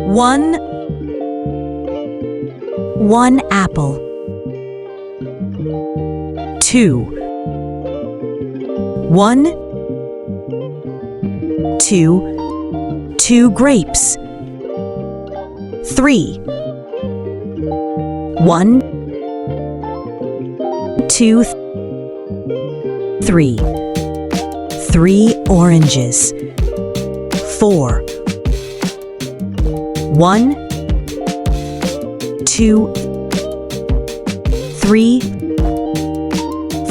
1 apple. 2 2 grapes. 3 1 2 3 oranges. 4 1 2 3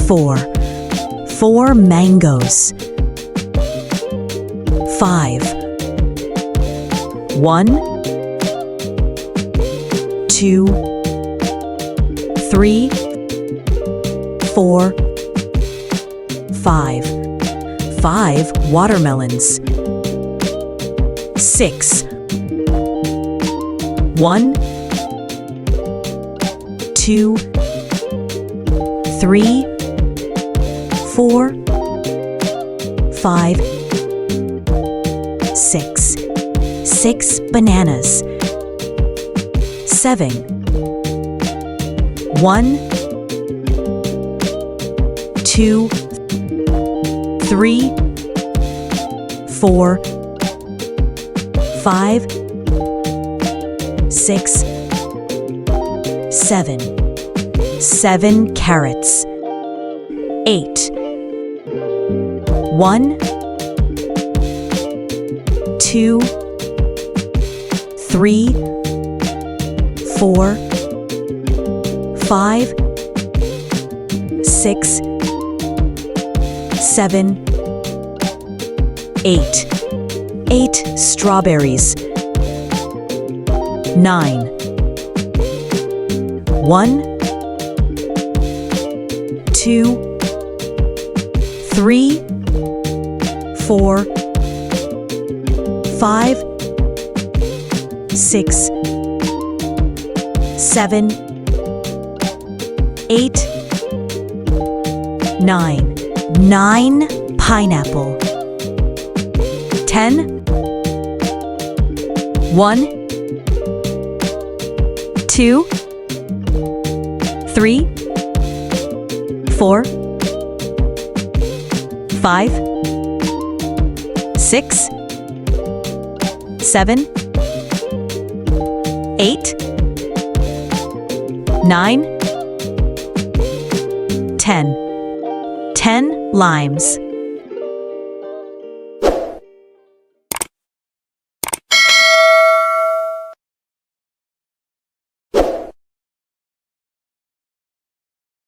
4 mangoes. 5 1 2 3 4 5 watermelons. 6 1 2 3 4 5 6 bananas. 7 1 2 3 4 5 6 7 carrots. 8 1 2 3 4 5 6 7 8 strawberries. 9 1 2 3 4 5 6 7 8 9 pineapple. 10 1 2 3 4 5 6 7 8 9 10 limes.